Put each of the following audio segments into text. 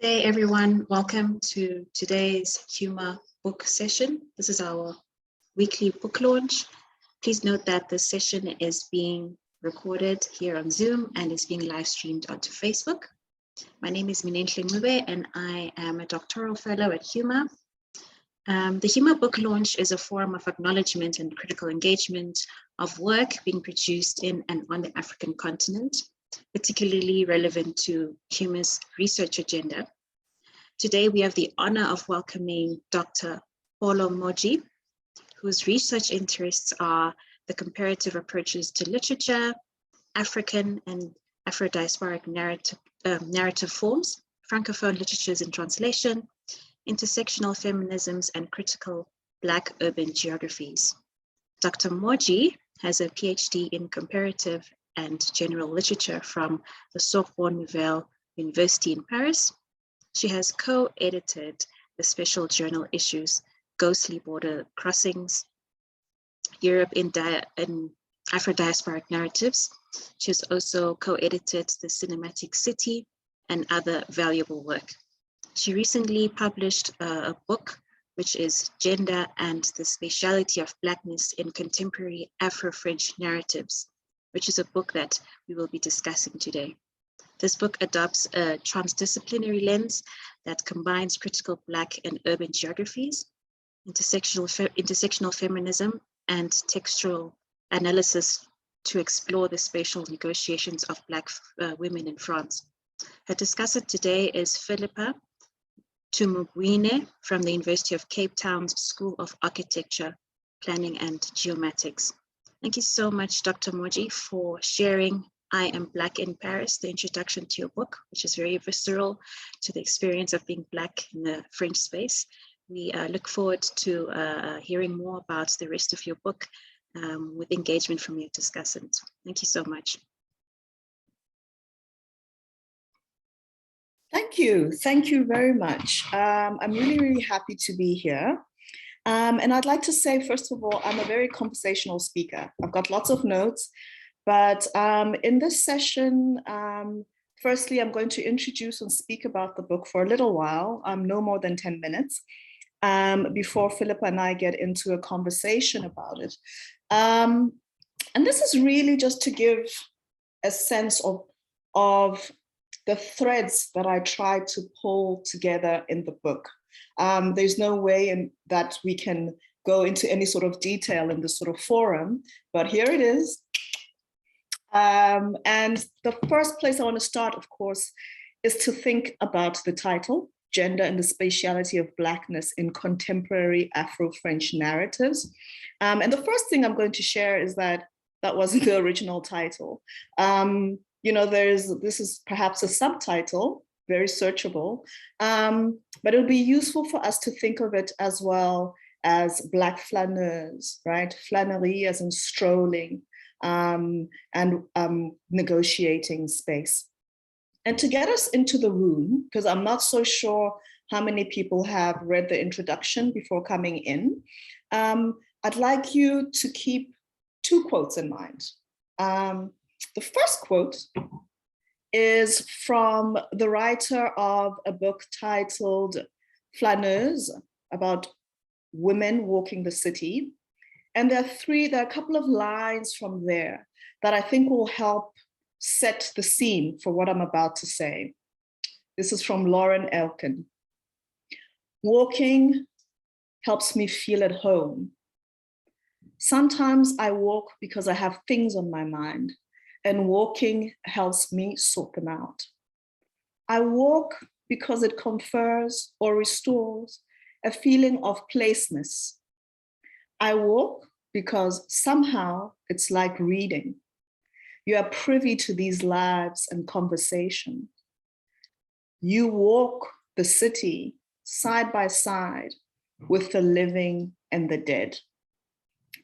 Good day, everyone. Welcome to today's humor book session. This is our weekly book launch. Please note that this session is being recorded here on Zoom and is being live streamed onto Facebook. My name is Minenhle Ncube and I am a doctoral fellow at HUMA. The HUMA book launch is a forum of acknowledgement and critical engagement of work being produced in and on the African continent, particularly relevant to HUMA's research agenda. Today, we have the honor of welcoming Dr. Polo Moji, whose research interests are the comparative approaches to literature, African and Afro-diasporic narrative forms, Francophone literatures in translation, intersectional feminisms, and critical Black urban geographies. Dr. Moji has a PhD in comparative and general literature from the Sorbonne Nouvelle University in Paris. She has co-edited the special journal issues, Ghostly Border Crossings, Europe in Afro-diasporic narratives. She has also co-edited The Cinematic City and other valuable work. She recently published a book, which is Gender and the Spatiality of Blackness in Contemporary Afro-French Narratives, which is a book that we will be discussing today. This book adopts a transdisciplinary lens that combines critical Black and urban geographies, intersectional feminism, and textual analysis to explore the spatial negotiations of Black women in France. Her discussant today is Philippa Tumugwine from the University of Cape Town's School of Architecture, Planning and Geomatics. Thank you so much, Dr. Moji, for sharing I Am Black in Paris, the introduction to your book, which is very visceral to the experience of being Black in the French space. We look forward to hearing more about the rest of your book with engagement from your discussant. Thank you so much. Thank you. Thank you very much. I'm really, really happy to be here. And I'd like to say, first of all, I'm a very conversational speaker. I've got lots of notes, but in this session, firstly, I'm going to introduce and speak about the book for a little while, no more than 10 minutes, before Philippa and I get into a conversation about it. And this is really just to give a sense of the threads that I tried to pull together in the book. There's no way that we can go into any sort of detail in this sort of forum, but here it is. And the first place I want to start, of course, is to think about the title, Gender and the Spatiality of Blackness in Contemporary Afro-French Narratives. And the first thing I'm going to share is that that wasn't the original title. You know, this is perhaps a subtitle, very searchable, but it'll be useful for us to think of it as well as Black flaneuse, right? Flânerie as in strolling, and negotiating space. And to get us into the room, because I'm not so sure how many people have read the introduction before coming in, I'd like you to keep two quotes in mind. The first quote is from the writer of a book titled Flâneuse, about women walking the city. And there are a couple of lines from there that I think will help set the scene for what I'm about to say. This is from Lauren Elkin. Walking helps me feel at home. Sometimes I walk because I have things on my mind, and walking helps me sort them out. I walk because it confers or restores a feeling of placeness. I walk because somehow it's like reading. You are privy to these lives and conversation. You walk the city side by side with the living and the dead.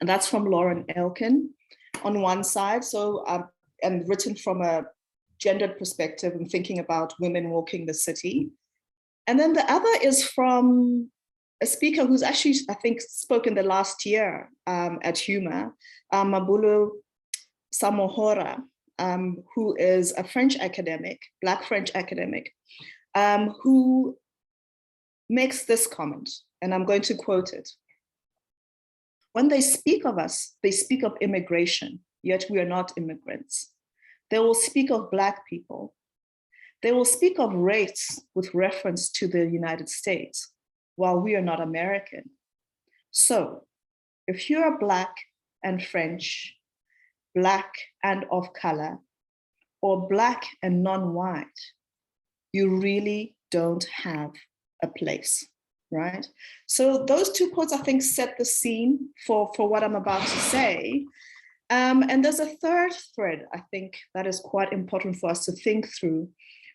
And that's from Lauren Elkin on one side. So, and written from a gendered perspective and thinking about women walking the city. And then the other is from a speaker who's actually, I think, spoke in the last year at HUMA, Mabulu Samohora. who is a French academic, Black French academic, who makes this comment, and I'm going to quote it. When they speak of us, they speak of immigration, yet we are not immigrants. They will speak of Black people. They will speak of race with reference to the United States, while we are not American. So if you are Black and French, Black and of color, or Black and non-white, you really don't have a place, right? So those two quotes, I think, set the scene for what I'm about to say. And there's a third thread, I think, that is quite important for us to think through,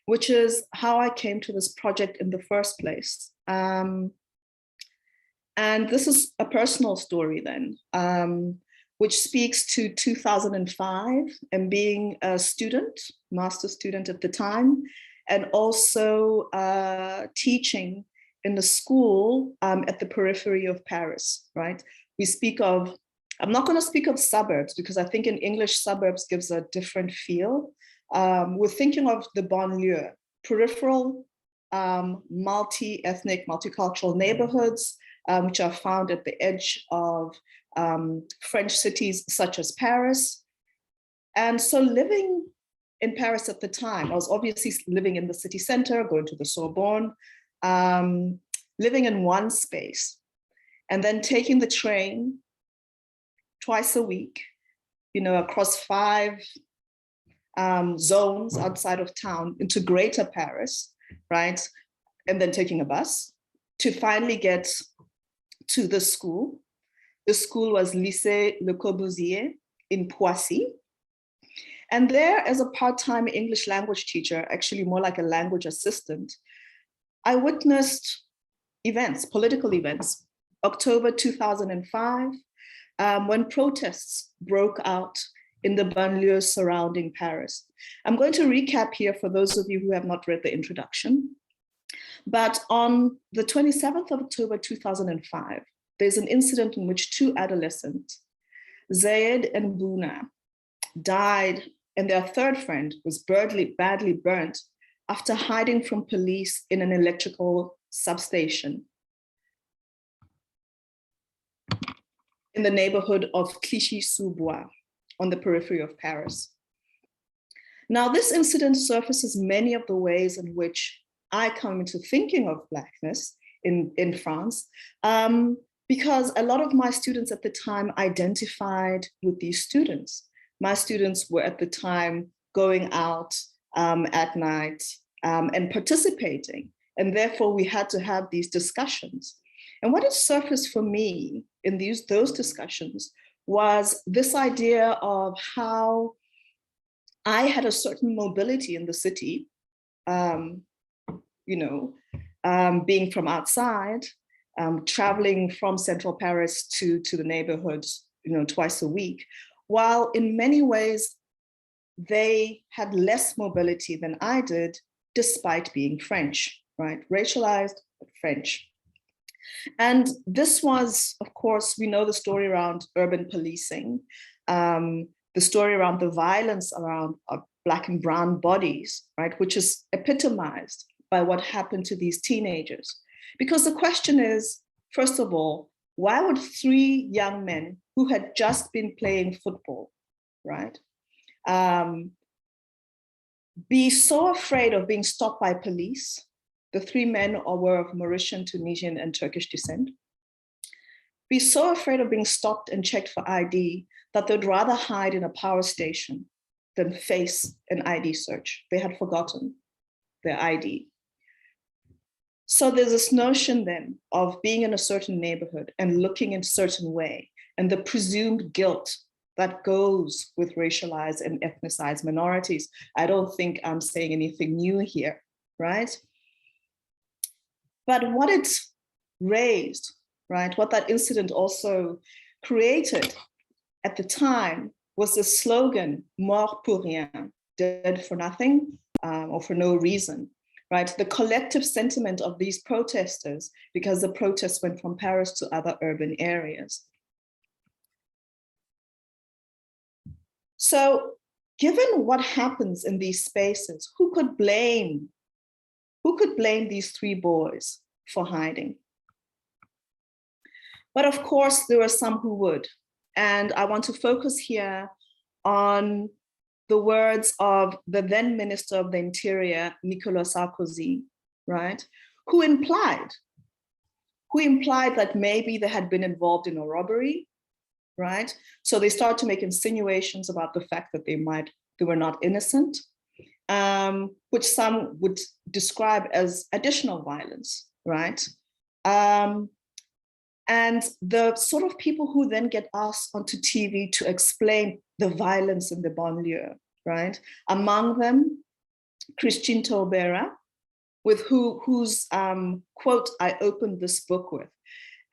which is how I came to this project in the first place. And this is a personal story then, which speaks to 2005 and being a student, master's student at the time, and also teaching in the school at the periphery of Paris, right? We speak of, I'm not going to speak of suburbs because I think in English suburbs gives a different feel. We're thinking of the banlieue, peripheral, multi-ethnic, multicultural neighborhoods, which are found at the edge of French cities such as Paris. And so living in Paris at the time, I was obviously living in the city center, going to the Sorbonne, living in one space, and then taking the train twice a week, across 5 zones outside of town into Greater Paris, right? And then taking a bus to finally get to the school. The school was Lycée Le Corbusier in Poissy. And there, as a part-time English language teacher, actually more like a language assistant, I witnessed events, political events. October 2005, when protests broke out in the banlieue surrounding Paris. I'm going to recap here for those of you who have not read the introduction. But on the 27th of October 2005, there's an incident in which 2 adolescents, Zayed and Buna, died, and their third friend was badly burnt after hiding from police in an electrical substation in the neighborhood of Clichy-sous-Bois on the periphery of Paris. Now, this incident surfaces many of the ways in which I come into thinking of Blackness in France, because a lot of my students at the time identified with these students. My students were at the time going out at night and participating, and therefore we had to have these discussions. And what has surfaced for me in those discussions was this idea of how I had a certain mobility in the city, being from outside, traveling from central Paris to the neighborhoods, twice a week, while in many ways they had less mobility than I did, despite being French, right? Racialized, but French. And this was, of course, we know the story around urban policing, the story around the violence around Black and brown bodies, right? Which is epitomized by what happened to these teenagers. Because the question is, first of all, why would 3 young men who had just been playing football, right, be so afraid of being stopped by police? The 3 men were of Mauritian, Tunisian, and Turkish descent. Be so afraid of being stopped and checked for ID that they'd rather hide in a power station than face an ID search. They had forgotten their ID. So there's this notion then of being in a certain neighborhood and looking in a certain way, and the presumed guilt that goes with racialized and ethnicized minorities. I don't think I'm saying anything new here, right? But what it raised, right, what that incident also created at the time was the slogan, mort pour rien, dead for nothing, or for no reason, right? The collective sentiment of these protesters, because the protests went from Paris to other urban areas. So given what happens in these spaces, who could blame these three boys for hiding? But of course, there were some who would. And I want to focus here on the words of the then Minister of the Interior, Nicolas Sarkozy, right? Who implied that maybe they had been involved in a robbery, right? So they start to make insinuations about the fact that they were not innocent, which some would describe as additional violence, right? And the sort of people who then get asked onto TV to explain the violence in the banlieue, right? Among them, Christine Taubira, with whose quote I opened this book with.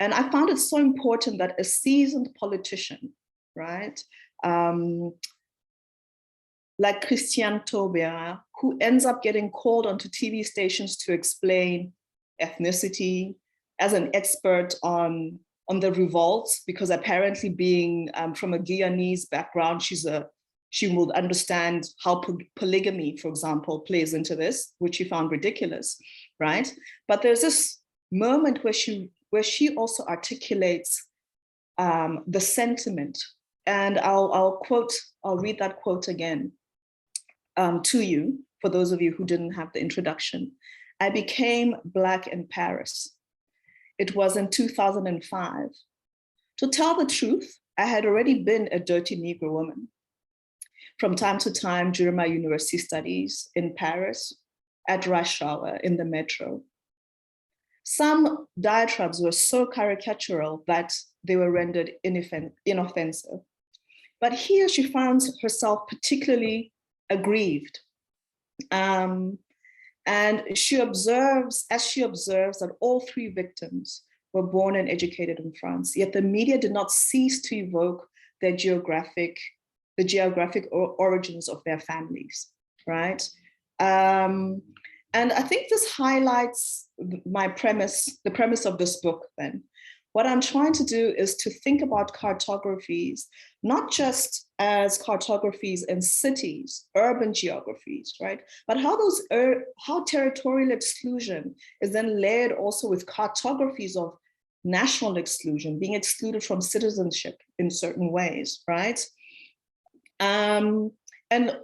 And I found it so important that a seasoned politician, right? Like Christiane Taubira, who ends up getting called onto TV stations to explain ethnicity, as an expert on the revolts, because apparently being from a Guyanese background, she will understand how polygamy, for example, plays into this, which she found ridiculous, right? But there's this moment where she also articulates the sentiment, and I'll read that quote again to you, for those of you who didn't have the introduction. I became Black in Paris. It was in 2005. To tell the truth, I had already been a dirty Negro woman. From time to time during my university studies in Paris, at rush hour in the metro. Some diatribes were so caricatural that they were rendered inoffensive. But here she found herself particularly aggrieved. And she observes that all three victims were born and educated in France, yet the media did not cease to evoke the geographic origins of their families, right? And I think this highlights my premise, the premise of this book then. What I'm trying to do is to think about cartographies, not just as cartographies in cities, urban geographies, right? But how territorial exclusion is then layered also with cartographies of national exclusion, being excluded from citizenship in certain ways, right? And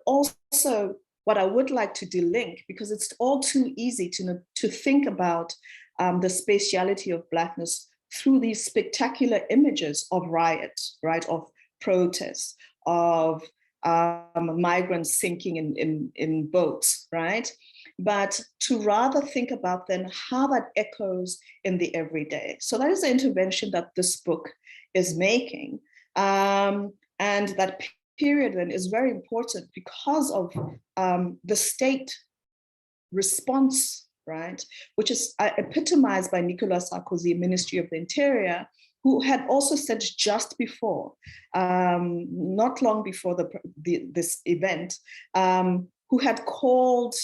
also what I would like to delink, because it's all too easy to think about the spatiality of Blackness through these spectacular images of riots, right, of protests, of migrants sinking in boats, right? But to rather think about then how that echoes in the everyday. So that is the intervention that this book is making. And that period then is very important because of the state response, right, which is epitomized by Nicolas Sarkozy, Ministry of the Interior, who had also said just before, not long before this event, who had called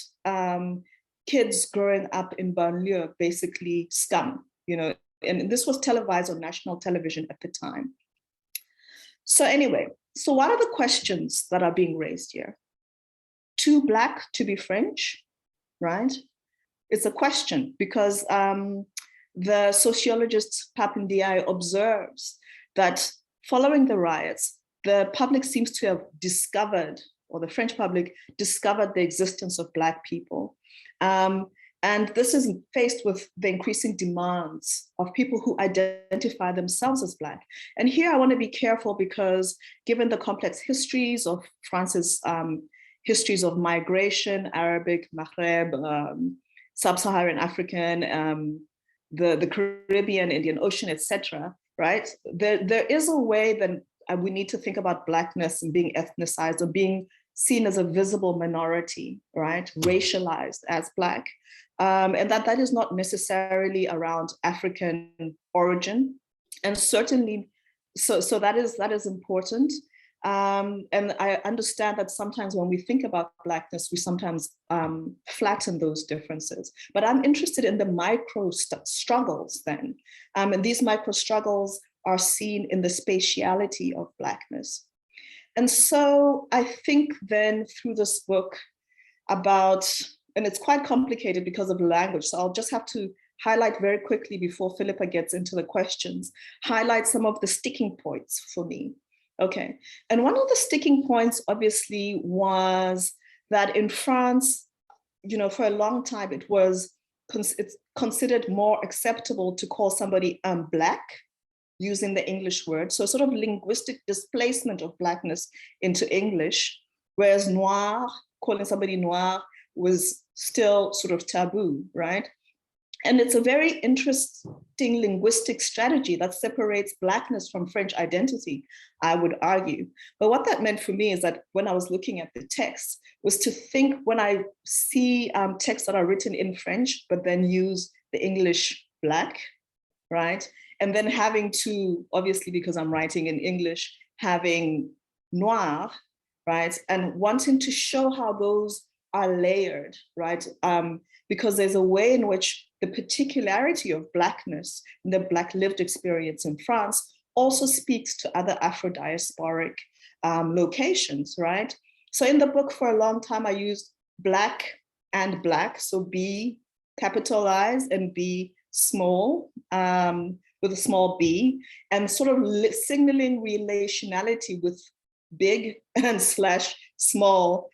kids growing up in banlieue basically scum, you know, and this was televised on national television at the time. So anyway, so what are the questions that are being raised here? Too Black to be French, right? It's a question because the sociologist Papendiaï observes that following the riots, the public seems to have discovered, or the French public discovered the existence of Black people. And this is faced with the increasing demands of people who identify themselves as Black. And here I want to be careful because given the complex histories of France's histories of migration, Arabic, Maghreb, Sub-Saharan African, the Caribbean, Indian Ocean, etc., right? There is a way that we need to think about Blackness and being ethnicized or being seen as a visible minority, right? Racialized as Black. And that is not necessarily around African origin. And certainly, so that is important. And I understand that sometimes when we think about Blackness, we sometimes flatten those differences. But I'm interested in the micro struggles then. And these micro struggles are seen in the spatiality of Blackness. And so I think then through this book about, and it's quite complicated because of language, so I'll just have to highlight very quickly before Philippa gets into the questions, highlight some of the sticking points for me. Okay, and one of the sticking points obviously was that in France, you know, for a long time, it's considered more acceptable to call somebody Black using the English word. So sort of linguistic displacement of Blackness into English, whereas noir, calling somebody noir was still sort of taboo, right? And it's a very interesting linguistic strategy that separates Blackness from French identity, I would argue. But what that meant for me is that when I was looking at the text was to think, when I see texts that are written in French, but then use the English Black, right? And then having to, obviously because I'm writing in English, having noir, right? And wanting to show how those are layered, right? Because there's a way in which the particularity of Blackness, the Black lived experience in France, also speaks to other Afro-diasporic locations, right? So in the book for a long time, I used Black and Black, so B capitalized and B small, with a small b, and sort of signaling relationality with big and slash small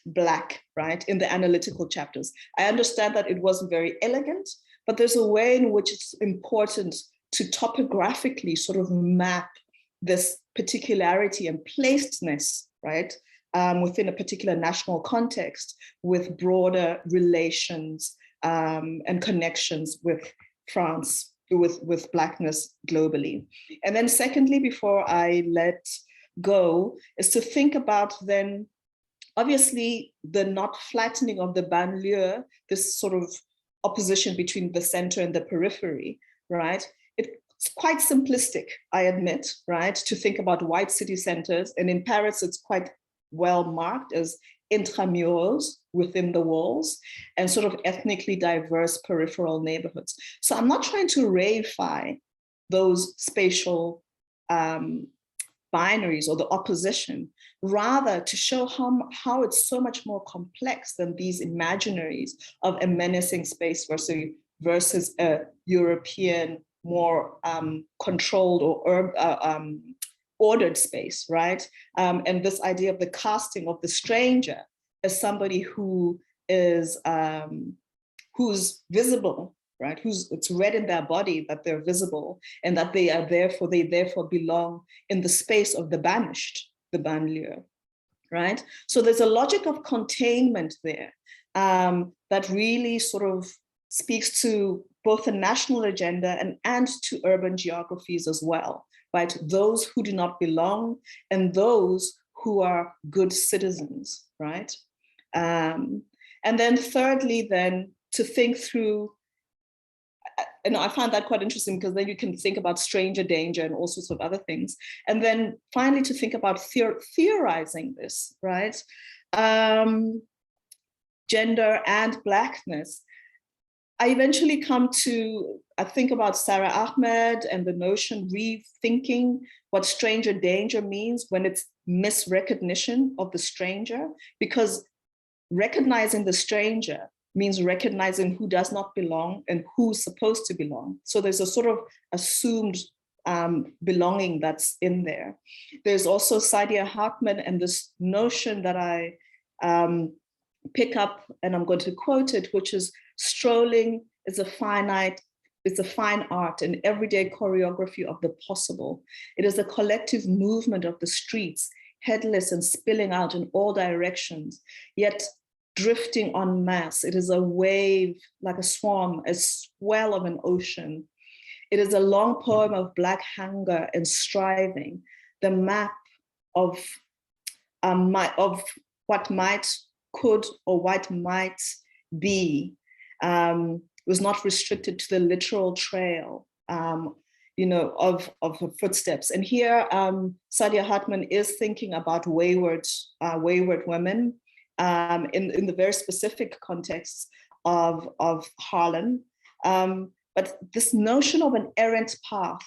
Black, right, in the analytical chapters. I understand that it wasn't very elegant, but there's a way in which it's important to topographically sort of map this particularity and placedness, right, within a particular national context with broader relations and connections with France, with Blackness globally. And then secondly, before I let go, is to think about then, obviously, the not flattening of the banlieue, this sort of opposition between the center and the periphery, right? It's quite simplistic, I admit, right? To think about white city centers. And in Paris, it's quite well marked as intramurals within the walls and sort of ethnically diverse peripheral neighborhoods. So I'm not trying to reify those spatial binaries or the opposition, rather to show how it's so much more complex than these imaginaries of a menacing space versus a European, more controlled or ordered space, right? And this idea of the casting of the stranger as somebody who is who's visible, right? It's read in their body that they're visible and that they therefore belong in the space of the banished, the banlieue, right? So there's a logic of containment there that really sort of speaks to both the national agenda and to urban geographies as well, right? Those who do not belong and those who are good citizens, right? And then thirdly, then to think through, and I find that quite interesting because then you can think about stranger danger and all sorts of other things. And then finally to think about theorizing this, right? Gender and Blackness. I eventually come to, I think about Sarah Ahmed and the notion rethinking what stranger danger means when it's misrecognition of the stranger, because recognizing the stranger means recognizing who does not belong and who's supposed to belong. So there's a sort of assumed belonging that's in there. There's also Saidiya Hartman and this notion that I pick up, and I'm going to quote it, which is strolling is a fine art, an everyday choreography of the possible. It is a collective movement of the streets, headless and spilling out in all directions, yet drifting en masse. It is a wave, like a swarm, a swell of an ocean. It is a long poem of Black hunger and striving, the map of what might, could, or what might be, was not restricted to the literal trail, of footsteps. And here, Saidiya Hartman is thinking about wayward women in the very specific context of Harlem. But this notion of an errant path,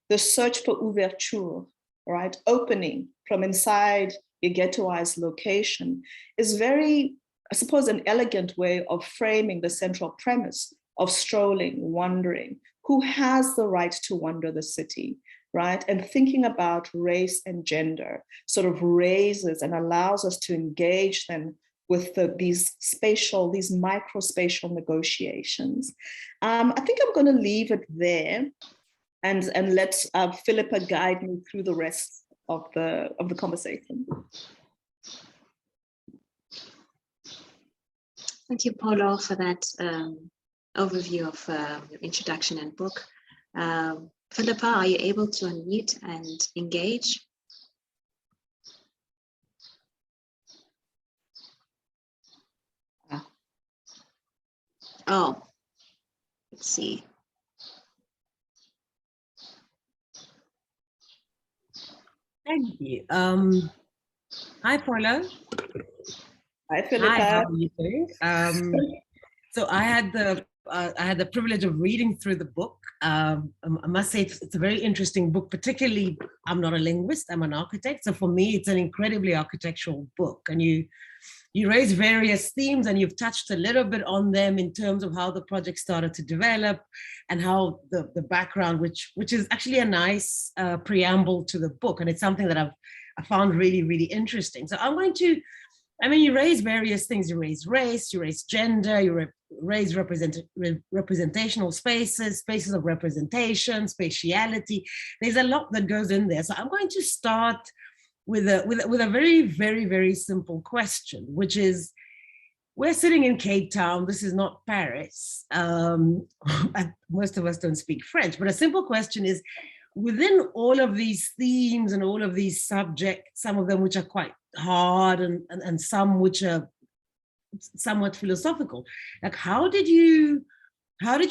the search for ouverture, right, opening from inside your ghettoized location is very, I suppose, an elegant way of framing the central premise of strolling, wandering. Who has the right to wander the city, right? And thinking about race and gender sort of raises and allows us to engage then with these micro-spatial negotiations. I think I'm going to leave it there and let Philippa guide me through the rest of the conversation. Thank you, Polo, for that overview of your introduction and book. Philippa, are you able to unmute and engage? Oh, let's see. Thank you. Hi, Polo. Hi, Philippa. Hi, how are you doing? So I had the privilege of reading through the book. I must say it's a very interesting book, particularly I'm not a linguist, I'm an architect. So for me, it's an incredibly architectural book. And you raise various themes and you've touched a little bit on them in terms of how the project started to develop and how the background, which is actually a nice preamble to the book. And it's something that I found really, really interesting. So I'm going to, you raise various things. You raise race, you raise gender, you raise representational spaces of representation, spatiality. There's a lot that goes in there. So I'm going to start with a very, very, very simple question, which is, we're sitting in Cape Town. This is not Paris. Most of us don't speak French, but a simple question is, within all of these themes and all of these subjects, some of them which are quite hard and some which are somewhat philosophical, like how did you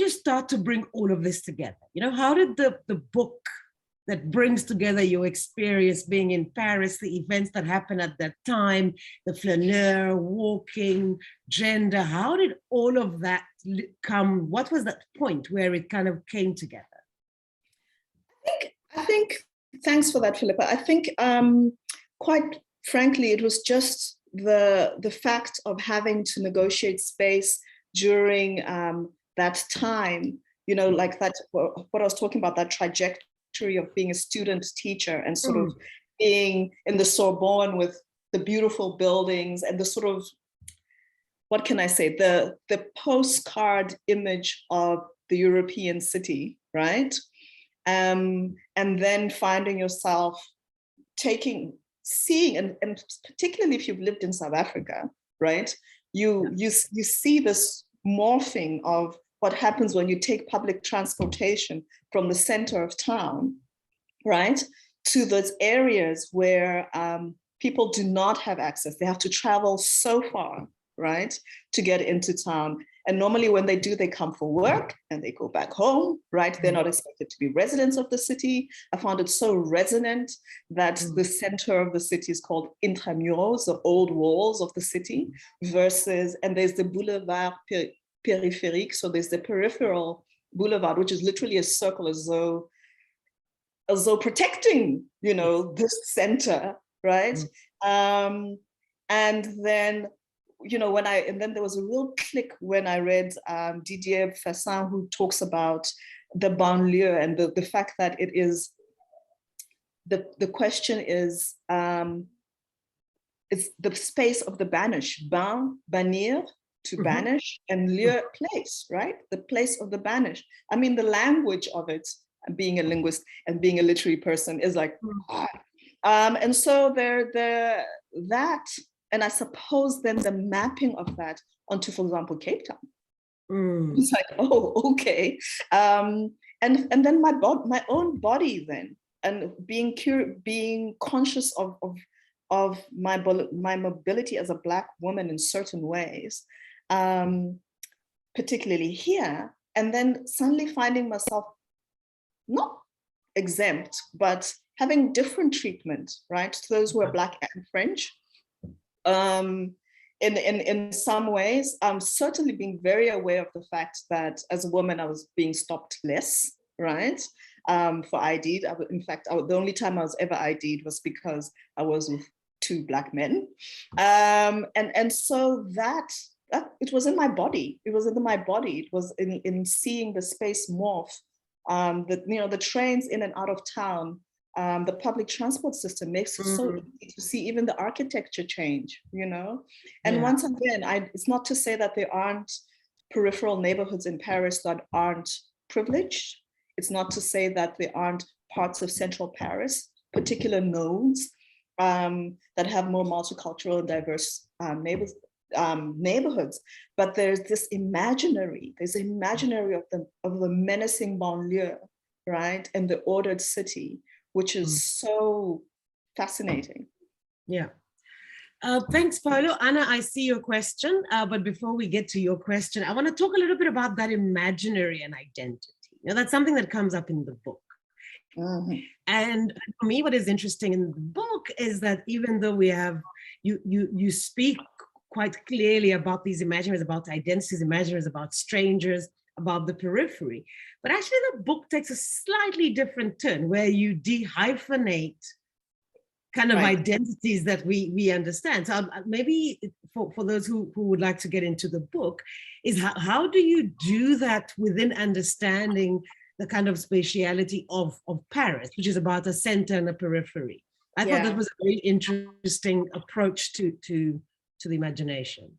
start to bring all of this together? How did the book that brings together your experience being in Paris, the events that happened at that time, the flaneur, walking, gender, how did all of that come? What was that point where it kind of came together? I think thanks for that, Philippa. I think quite frankly, it was just the fact of having to negotiate space during that time, like that, what I was talking about, that trajectory of being a student teacher and sort of being in the Sorbonne with the beautiful buildings and the sort of, what can I say, the postcard image of the European city, right? And then finding yourself seeing, and particularly if you've lived in South Africa, right? You see this morphing of what happens when you take public transportation from the center of town, right, to those areas where people do not have access. They have to travel so far, right, to get into town. And normally when they do, they come for work and they go back home, right? They're not expected to be residents of the city. I found it so resonant that the center of the city is called intramuros, the old walls of the city, versus, and there's the boulevard périphérique. So there's the peripheral boulevard, which is literally a circle, as though protecting, this center, right? And then, and then there was a real click when I read Didier Fassin, who talks about the banlieue and the fact that it is, the question is, it's the space of the banished, bannir, to banish, and lieu, place, right? The place of the banished. The language of it, being a linguist and being a literary person, is like, and so that, and I suppose then the mapping of that onto, for example, Cape Town. It's like, oh, okay. And then my own body then, and being conscious of my mobility as a Black woman in certain ways, particularly here, and then suddenly finding myself not exempt, but having different treatment, right, to those who are Black and French. In some ways, I'm certainly being very aware of the fact that as a woman, I was being stopped less, right? for ID'd. In fact, the only time I was ever ID'd was because I was with two Black men. And so that it was in my body. It was in my body. It was in seeing the space morph. The trains in and out of town, the public transport system makes it so easy to see even the architecture change, And once again, it's not to say that there aren't peripheral neighborhoods in Paris that aren't privileged. It's not to say that there aren't parts of central Paris, particular nodes that have more multicultural and diverse neighborhoods, but there's this imaginary of the menacing banlieue, right, and the ordered city, which is so fascinating. Yeah. Thanks, Polo. Anna, I see your question, but before we get to your question, I want to talk a little bit about that imaginary and identity. That's something that comes up in the book. And for me, what is interesting in the book is that even though we have, you speak quite clearly about these imaginaries, about identities, imaginaries, about strangers, about the periphery, but actually the book takes a slightly different turn where you dehyphenate kind of identities that we understand. So maybe for those who would like to get into the book, is how do you do that within understanding the kind of spatiality of Paris, which is about a center and a periphery? I thought that was a very interesting approach to the imagination.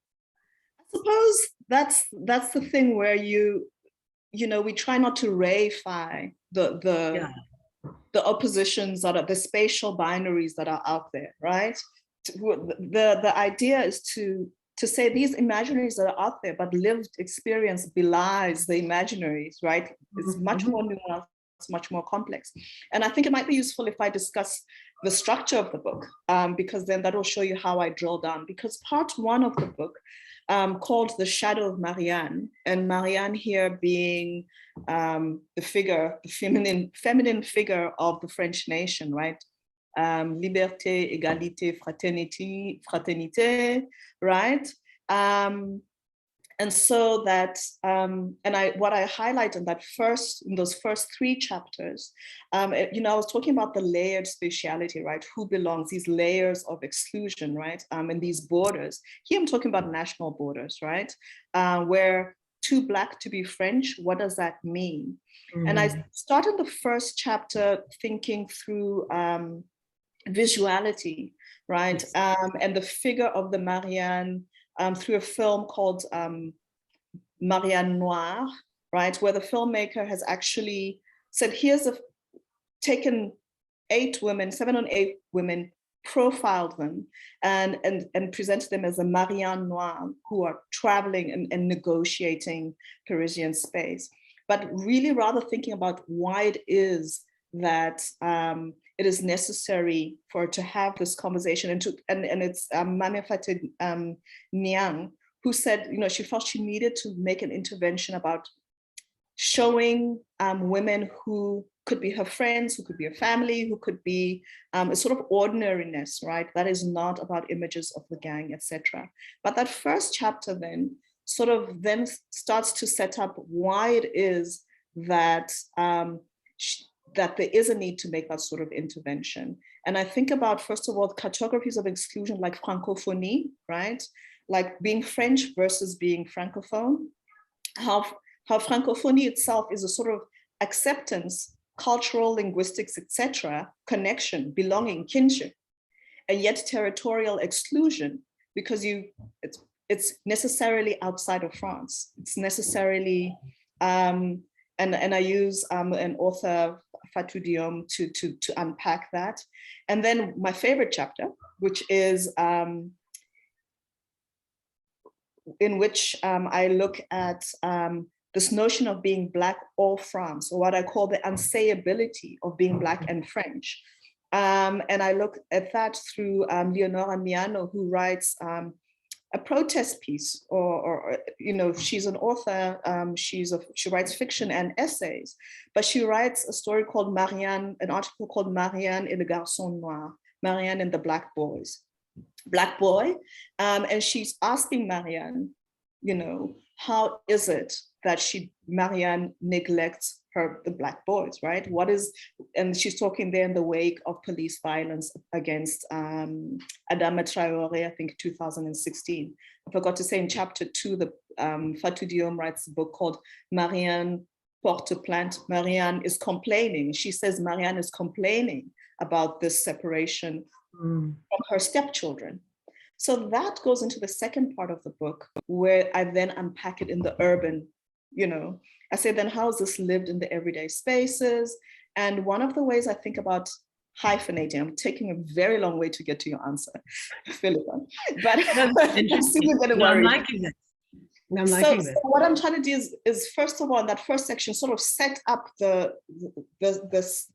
I suppose that's the thing where we try not to reify the oppositions that are the spatial binaries that are out there, right? The idea is to say these imaginaries that are out there, but lived experience belies the imaginaries, right? It's much more nuanced, much more complex. And I think it might be useful if I discuss the structure of the book, because then that will show you how I drill down. Because part one of the book, called The Shadow of Marianne, and Marianne here being the figure, the feminine figure of the French nation, right? Liberté, égalité, fraternité, right? And so that, what I highlight in those first three chapters, I was talking about the layered spatiality, right? Who belongs, these layers of exclusion, right? And these borders. Here I'm talking about national borders, right? Where too Black to be French, what does that mean? And I started the first chapter thinking through visuality, right? And the figure of the Marianne, through a film called Marianne Noire, right? Where the filmmaker has actually said, taken 7 or 8 women, profiled them and presented them as a Marianne Noire who are traveling and negotiating Parisian space. But really rather thinking about why it is that it is necessary for to have this conversation, and it's Mame Fatou Niang, who said, she felt she needed to make an intervention about showing women who could be her friends, who could be her family, who could be a sort of ordinariness, right? That is not about images of the gang, etc. But that first chapter then starts to set up why it is that that there is a need to make that sort of intervention. And I think about, first of all, cartographies of exclusion like francophonie, right? Like being French versus being Francophone, how francophonie itself is a sort of acceptance, cultural, linguistics, etc., connection, belonging, kinship, and yet territorial exclusion, because it's necessarily outside of France. It's necessarily, and I use an author, Fatou Diom, to unpack that. And then my favorite chapter, which is in which I look at this notion of being Black or France, or what I call the unsayability of being Black and French. And I look at that through Leonora Miano, who writes a protest piece, or she's an author, she writes fiction and essays, but she writes a story called Marianne, an article called Marianne et le Garçon Noir, Marianne and the Black Boy, and she's asking Marianne, how is it that Marianne neglects the Black boys, right? And she's talking there in the wake of police violence against Adama Traore, I think 2016. I forgot to say in chapter 2, Fatou Diom writes a book called Marianne Porte Plainte. Marianne is complaining. She says Marianne is complaining about this separation from her stepchildren. So that goes into the second part of the book, where I then unpack it in the urban, I say, then how is this lived in the everyday spaces? And one of the ways I think about hyphenating, I'm taking a very long way to get to your answer, Philippa, but I'm still going to worry. I'm liking it. So what I'm trying to do is first of all, in that first section, sort of set up the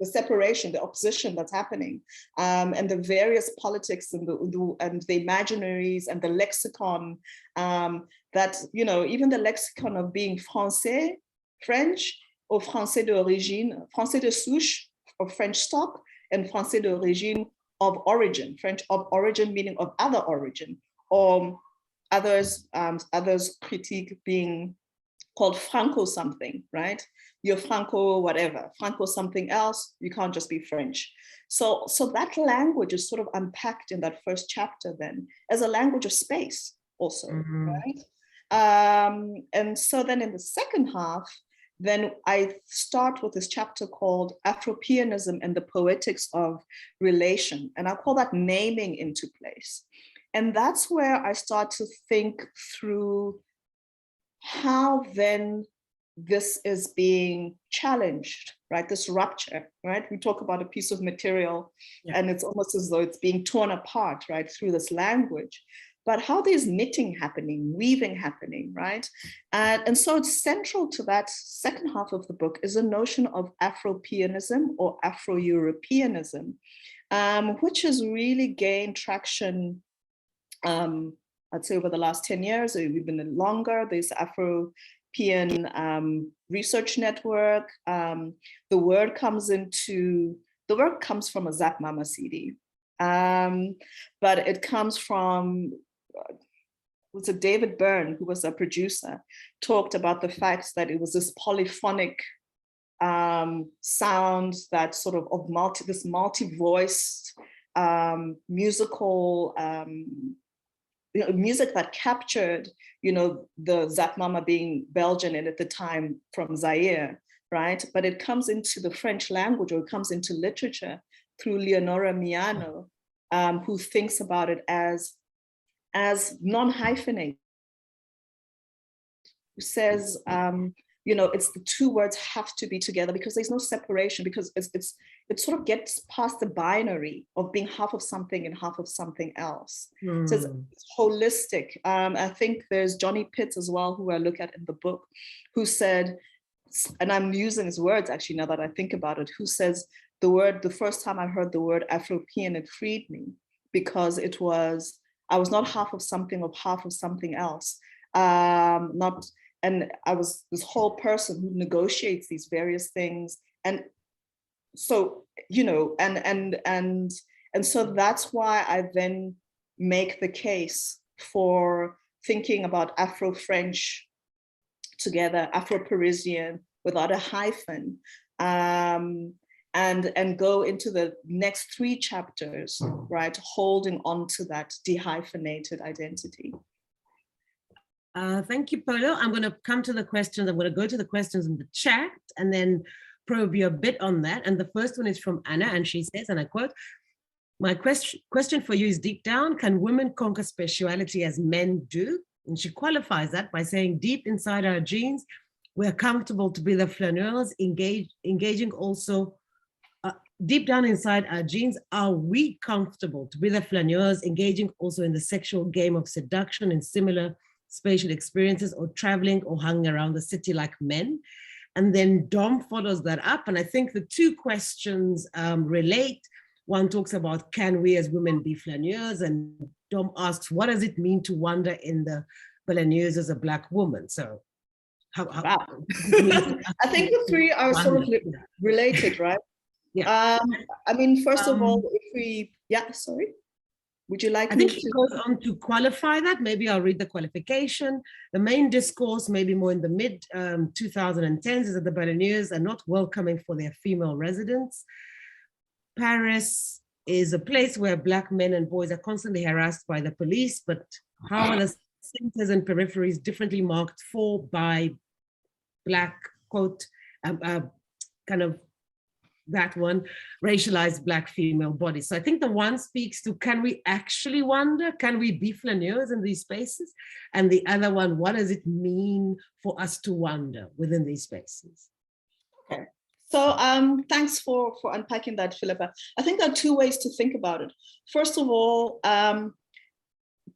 separation, the opposition that's happening, and the various politics and the imaginaries and the lexicon, that, even the lexicon of being Français, French, or Français d'origine, Français de souche, or French stock, and Français d'origine, of origin, French of origin, meaning of other origin, or others critique being called Franco something, right? You're Franco whatever, Franco something else, you can't just be French. So that language is sort of unpacked in that first chapter then as a language of space also, right? And so then in the second half, then I start with this chapter called Afropianism and the Poetics of Relation. And I call that naming into place. And that's where I start to think through how then this is being challenged, right? This rupture, right? We talk about a piece of material, and it's almost as though it's being torn apart, right? Through this language. But how there's knitting happening, weaving happening, right? And so it's central to that second half of the book is a notion of Afropianism or Afro-Europeanism, which has really gained traction, I'd say over the last 10 years, or even longer. There's Afropean Research Network. The word comes from a Zap Mama CD, but it comes from, was it David Byrne, who was a producer, talked about the fact that it was this polyphonic sound that sort of this multi-voiced musical music that captured, the Zap Mama being Belgian and at the time from Zaire, right? But it comes into the French language, or it comes into literature through Leonora Miano, who thinks about it as non-hyphenated, who says, it's the two words have to be together because there's no separation, because it sort of gets past the binary of being half of something and half of something else. So it's holistic. I think there's Johnny Pitts as well, who I look at in the book, who said, and I'm using his words actually now that I think about it, who says the first time I heard the word Afropean, it freed me, because I was not half of something or half of something else. And I was this whole person who negotiates these various things. And so, and so that's why I then make the case for thinking about Afro-French together, Afro-Parisian without a hyphen, and go into the next 3 chapters, right, holding on to that dehyphenated identity. Thank you, Polo. I'm going to come to the questions. I'm going to go to the questions in the chat and then probe you a bit on that. And the first one is from Anna, and she says, and I quote, "My question for you is, deep down, can women conquer spatiality as men do?" And she qualifies that by saying, deep inside our genes, we're comfortable to be the flaneurs, engaging also, deep down inside our genes, are we comfortable to be the flaneurs, engaging also in the sexual game of seduction and similar spatial experiences, or traveling or hanging around the city like men? And then Dom follows that up. And I think the 2 questions relate. One talks about, can we as women be flaneurs? And Dom asks, what does it mean to wander in the flaneurs as a Black woman? So wow. I think the 3 are sort of related, right? Yeah. I mean, first of all, if we, sorry. Would you like I me think to? it goes on to qualify that. Maybe I'll read the qualification. The main discourse, maybe more in the mid 2010s, is that the Bananeers are not welcoming for their female residents. Paris is a place where Black men and boys are constantly harassed by the police, but how are the centers and peripheries differently marked for, by, Black, quote, kind of that one, racialized Black female bodies. So I think the one speaks to, can we actually wander? Can we be flaneurs in these spaces? And the other one, what does it mean for us to wander within these spaces? Okay. So thanks for unpacking that, Philippa. I think there are two ways to think about it. First of all,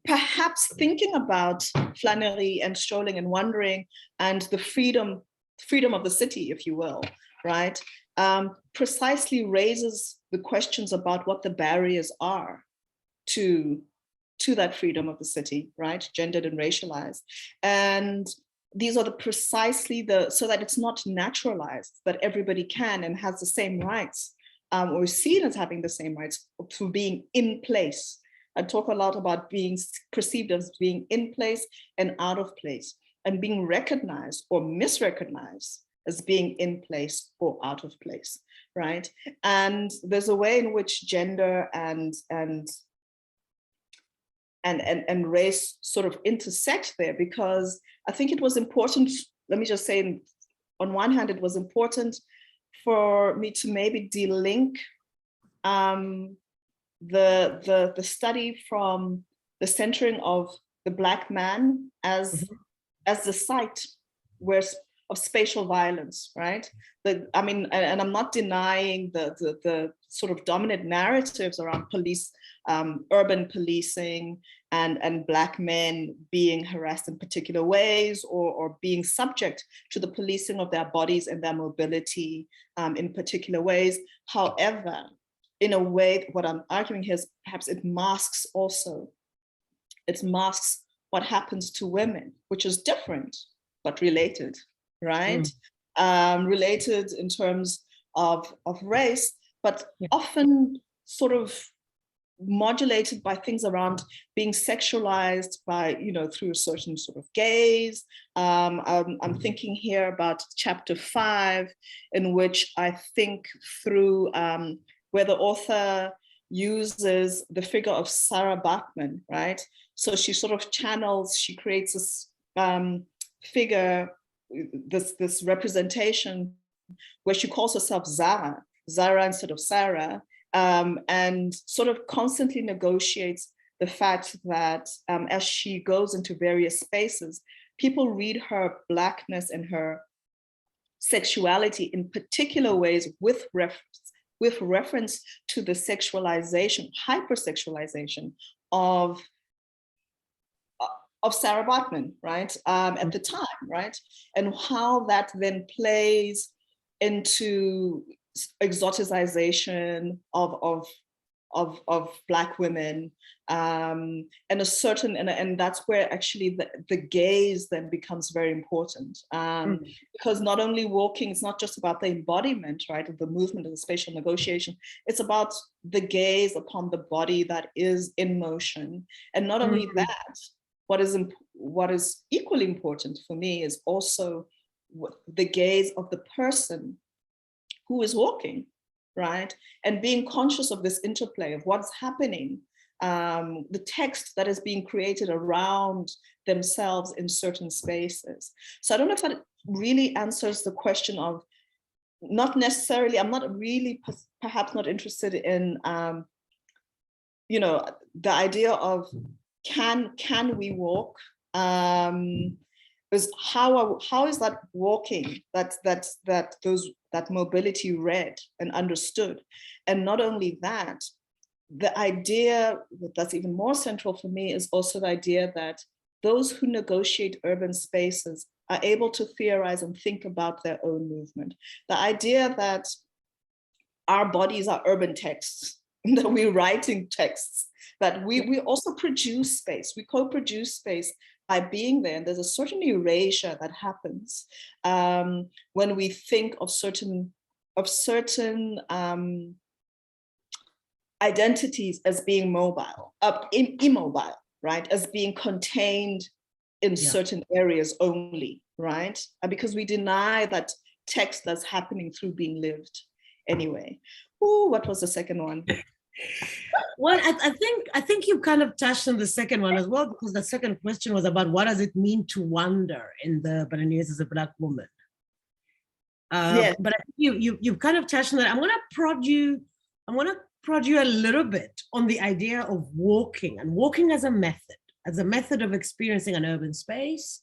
perhaps thinking about flânerie and strolling and wandering and the freedom of the city, if you will, right? Precisely raises the questions about what the barriers are to that freedom of the city, right? Gendered and racialized. And these are so that it's not naturalized, that everybody can and has the same rights, or is seen as having the same rights to being in place. I talk a lot about being perceived as being in place and out of place, and being recognized or misrecognized as being in place or out of place, right? And there's a way in which gender and race sort of intersect there, because I think it was important, let me just say, on one hand, it was important for me to maybe delink the study from the centering of the Black man as the site of spatial violence, right? I mean, and I'm not denying the sort of dominant narratives around police, urban policing, and Black men being harassed in particular ways, or being subject to the policing of their bodies and their mobility in particular ways. However, in a way, what I'm arguing here is perhaps it masks what happens to women, which is different, but related, right? Related in terms of race, but often sort of modulated by things around being sexualized by, through a certain sort of gaze. I'm thinking here about chapter 5, in which I think through where the author uses the figure of Sarah Bachmann, right? So she sort of she creates this figure, this representation where she calls herself Zara instead of Sarah, and sort of constantly negotiates the fact that as she goes into various spaces, people read her Blackness and her sexuality in particular ways with reference to the sexualization, hypersexualization of Sarah Bachmann, right? At the time, right? And how that then plays into exoticization of Black women, and a certain, and that's where actually the gaze then becomes very important, because not only walking, it's not just about the embodiment, right, of the movement and the spatial negotiation, it's about the gaze upon the body that is in motion. And not only that, what is equally important for me is also the gaze of the person who is walking, right? And being conscious of this interplay of what's happening, the text that is being created around themselves in certain spaces. So I don't know if that really answers the question of, not necessarily, I'm not really perhaps not interested in, the idea of can we walk? Is how is that walking, that mobility read and understood? And not only that, the idea that's even more central for me is also the idea that those who negotiate urban spaces are able to theorize and think about their own movement. The idea that our bodies are urban texts, that we're writing texts, that we also produce space, we co-produce space by being there. And there's a certain erasure that happens when we think of certain identities as being mobile, immobile, right? As being contained in certain areas only, right? Because we deny that text that's happening through being lived anyway. Ooh, what was the second one? Well, I think you kind of touched on the second one as well, because the second question was about what does it mean to wonder in the Balinese as a Black woman. Yes. But I think you've kind of touched on that. I'm going to prod you a little bit on the idea of walking, and walking as a method of experiencing an urban space.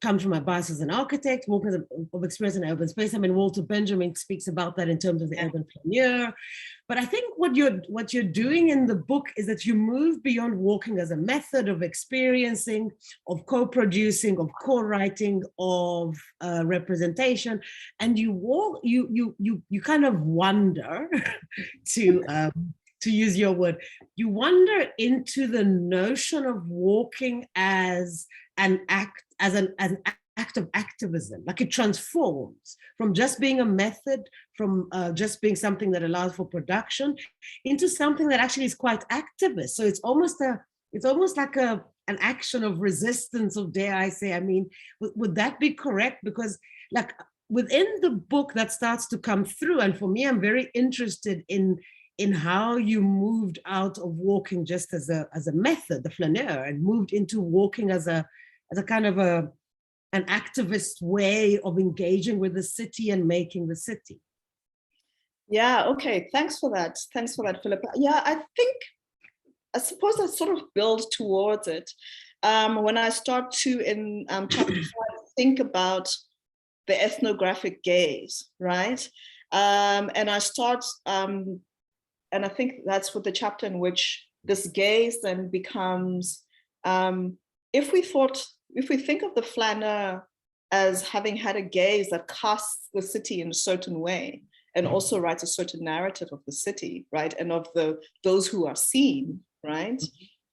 Comes from my bias as an architect, walking of experience in urban space. I mean, Walter Benjamin speaks about that in terms of the urban flaneur. But I think what you're doing in the book is that you move beyond walking as a method of experiencing, of co-producing, of co-writing, of representation, and you kind of wander to use your word, you wander into the notion of walking as an act, as an act of activism. Like it transforms from just being a method, from just being something that allows for production, into something that actually is quite activist. So it's almost like an action of resistance, or dare I say, I mean, would that be correct? Because like within the book that starts to come through, and for me, I'm very interested in how you moved out of walking just as a method, the flaneur, and moved into walking as a kind of an activist way of engaging with the city and making the city. Yeah, okay, thanks for that, Philippa. Yeah, I suppose I sort of build towards it. When I start to, in chapter 5, think about the ethnographic gaze, right? And I start, and I think that's what the chapter in which this gaze then becomes, if we think of the flaneur as having had a gaze that casts the city in a certain way, and also writes a certain narrative of the city, right? And of those who are seen, right?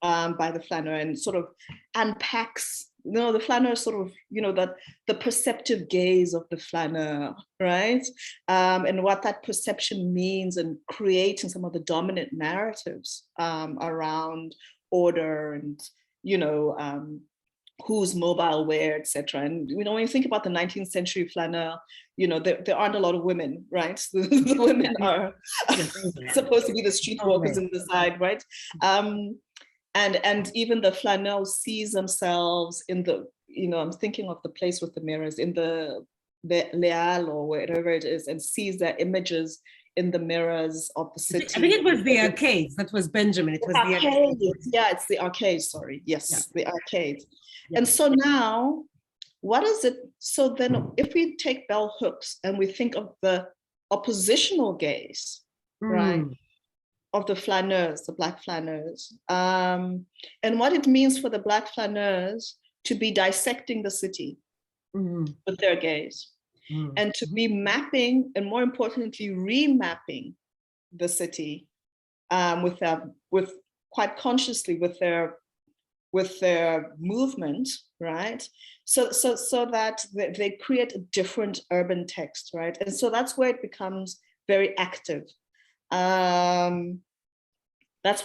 By the flaneur, and sort of unpacks, the flaneur sort of, that the perceptive gaze of the flaneur, right? And what that perception means, and creating some of the dominant narratives around order and, who's mobile where, etc. And when you think about the 19th century flaneur, there aren't a lot of women, right? The women are supposed to be the streetwalkers in the side, right? And even the flaneur sees themselves in the, I'm thinking of the place with the mirrors, in the Leal or wherever it is, and sees their images in the mirrors of the city. I think it was the arcades. That was Benjamin. It was the arcade. Yeah, it's the arcade, sorry. Yes, yeah. The arcade. Yeah. And so now, what is it? So then if we take bell hooks and we think of the oppositional gaze, right? Of the flaneurs, the Black flaneurs, and what it means for the Black flaneurs to be dissecting the city with their gaze, and to be mapping, and more importantly, remapping the city with quite consciously with their movement, right? So that they create a different urban text, right? And so that's where it becomes very active. That's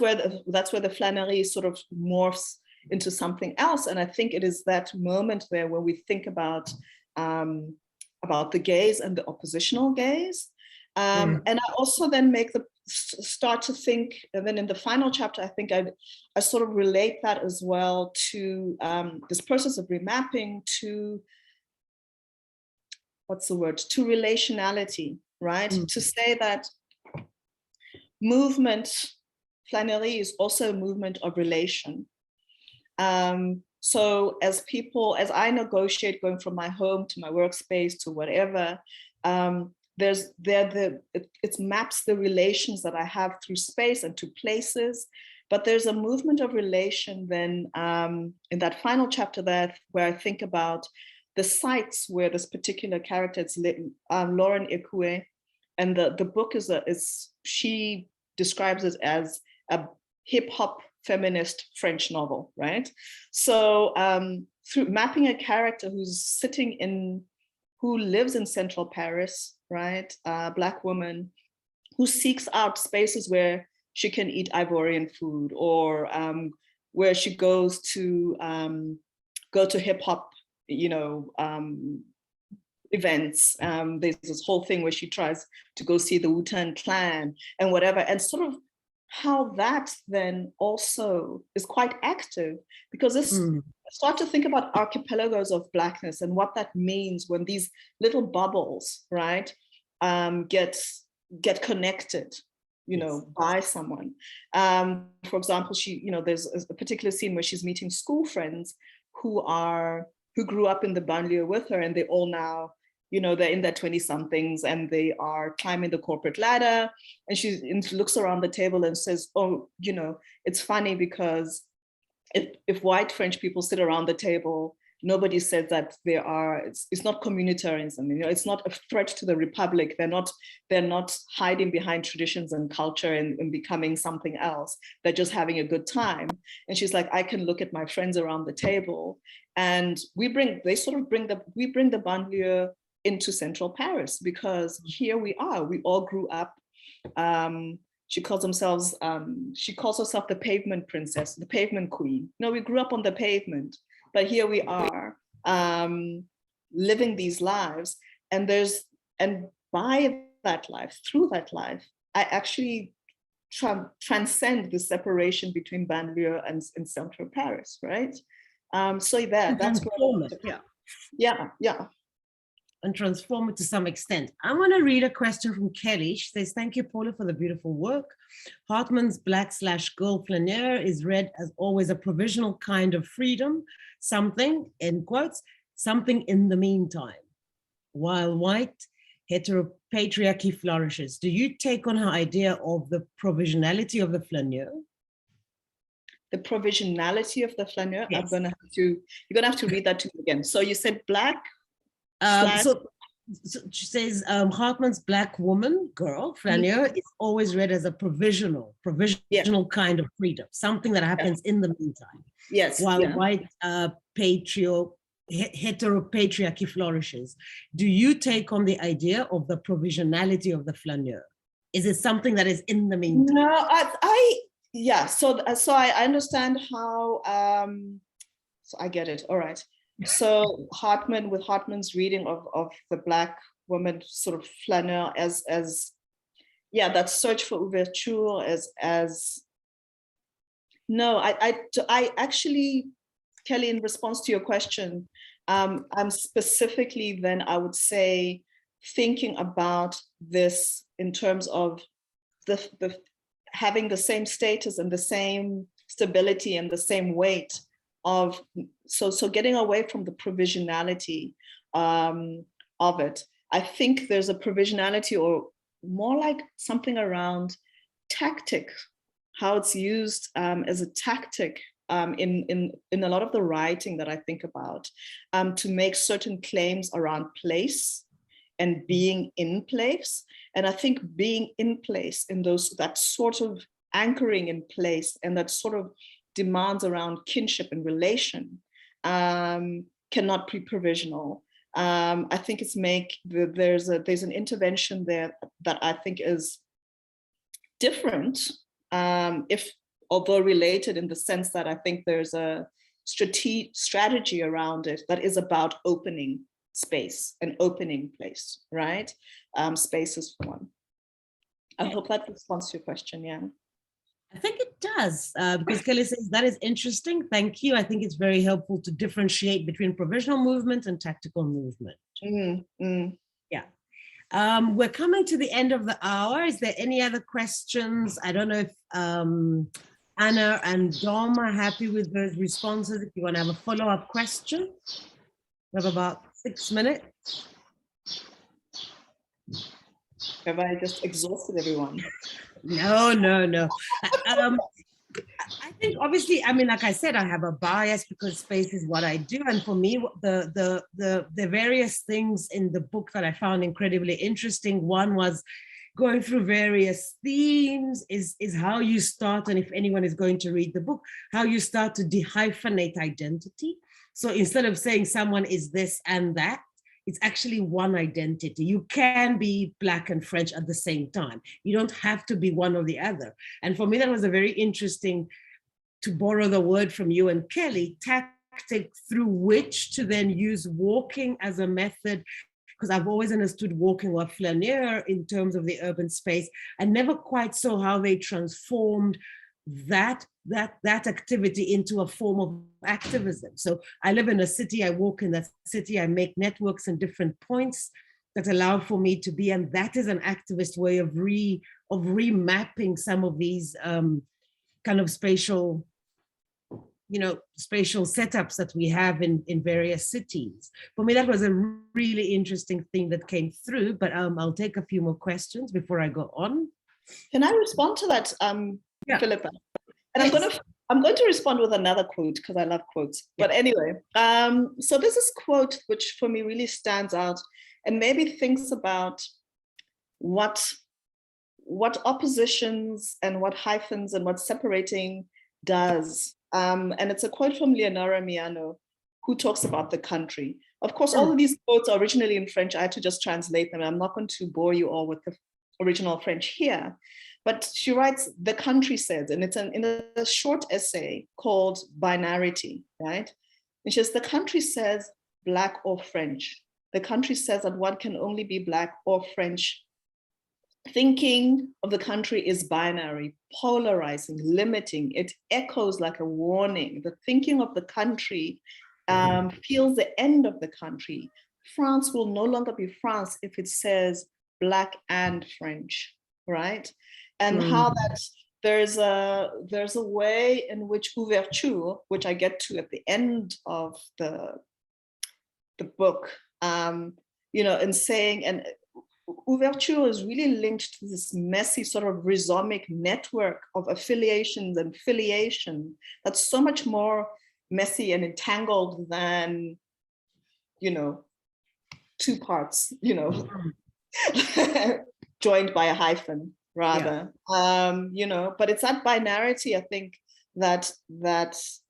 where the flânerie sort of morphs into something else. And I think it is that moment there where we think about the gaze and the oppositional gaze. And I also then start to think, and then in the final chapter, I think I sort of relate that as well to this process of remapping to, to relationality, right? To say that movement, flânerie is also a movement of relation. So as I negotiate going from my home to my workspace to whatever, it maps the relations that I have through space and to places, but there's a movement of relation then in that final chapter where I think about the sites where this particular character, it's Lauren Ekwe, and the book she describes it as a hip hop feminist French novel, right? So through mapping a character who lives in central Paris, right? A Black woman who seeks out spaces where she can eat Ivorian food, or where she goes to go to hip hop, events. There's this whole thing where she tries to go see the Wu-Tang Clan and whatever, and sort of how that then also is quite active, because this start to think about archipelagos of Blackness and what that means when these little bubbles, right, get connected, by someone. For example, there's a particular scene where she's meeting school friends who grew up in the banlieue with her, and they all now, they're in their 20-somethings and they are climbing the corporate ladder. And she looks around the table and says, oh, it's funny because if white French people sit around the table, nobody says that it's not communitarianism, it's not a threat to the republic. They're not hiding behind traditions and culture and becoming something else. They're just having a good time. And she's like, I can look at my friends around the table, and we bring the banlieue into central Paris, because here we are. We all grew up. She calls herself the pavement princess, the pavement queen. We grew up on the pavement, but here we are living these lives. And by that life, through that life, I actually transcend the separation between banlieue and central Paris, right? That's where, yeah. And transform it to some extent. I want to read a question from Kelly. She says, thank you, Polo, for the beautiful work. Hartman's Black/Girl flaneur is read as always a provisional kind of freedom, something, in quotes, something in the meantime, while white heteropatriarchy flourishes. Do you take on her idea of the provisionality of the flaneur? The provisionality of the flaneur? Yes. You're gonna have to read that to me again. So you said black? So she says Hartman's Black woman, girl, flaneur is always read as a provisional kind of freedom, something that happens in the meantime. Yes. While white heteropatriarchy flourishes. Do you take on the idea of the provisionality of the flaneur? Is it something that is in the meantime? No, So I understand how. So I get it. All right. So with Hartman's reading of the Black woman sort of flaneur as that search for ouverture as no, I actually, Kelly, in response to your question, I'm specifically then I would say thinking about this in terms of the having the same status and the same stability and the same weight of, so getting away from the provisionality of it. I think there's a provisionality, or more like something around tactic, how it's used as a tactic in a lot of the writing that I think about, to make certain claims around place and being in place. And I think being in place in that sort of anchoring in place and that sort of demands around kinship and relation cannot be provisional. I think there's an intervention there that I think is different, although related in the sense that I think there's a strategy around it that is about opening space and opening place, right? Space is one. I hope that responds to your question, yeah. I think it does, because Kelly says that is interesting. Thank you. I think it's very helpful to differentiate between provisional movement and tactical movement. Yeah. We're coming to the end of the hour. Is there any other questions? I don't know if Anna and Dom are happy with those responses. If you want to have a follow-up question, we have about 6 minutes. Have I just exhausted everyone? No. I think obviously, I mean, like I said, I have a bias because space is what I do. And for me, the various things in the book that I found incredibly interesting, one was going through various themes, is how you start, and if anyone is going to read the book, how you start to dehyphenate identity. So instead of saying someone is this and that, it's actually one identity. You can be Black and French at the same time. You don't have to be one or the other. And for me, that was a very interesting, to borrow the word from you and Kelly, tactic through which to then use walking as a method, because I've always understood walking or flaneur in terms of the urban space. I never quite saw how they transformed that activity into a form of activism. So I live in a city, I walk in that city, I make networks and different points that allow for me to be, and that is an activist way of remapping some of these kind of spatial setups that we have in various cities. For me, that was a really interesting thing that came through, but I'll take a few more questions before I go on. Can I respond to that, Philippa? And yes. I'm going to respond with another quote because I love quotes. Yeah. But anyway, so this is quote which for me really stands out and maybe thinks about what oppositions and what hyphens and what separating does. And it's a quote from Leonora Miano, who talks about the country. Of course, all of these quotes are originally in French. I had to just translate them. I'm not going to bore you all with the original French here. But she writes, the country says, and it's in a short essay called Binarity, right? And she says, the country says Black or French. The country says that one can only be Black or French. Thinking of the country is binary, polarizing, limiting. It echoes like a warning. The thinking of the country feels the end of the country. France will no longer be France if it says Black and French, right? And how that there's a way in which ouverture, which I get to at the end of the book, in saying, and ouverture is really linked to this messy sort of rhizomic network of affiliations and filiation that's so much more messy and entangled than, two parts, joined by a hyphen rather. Yeah. But it's that binarity, I think, that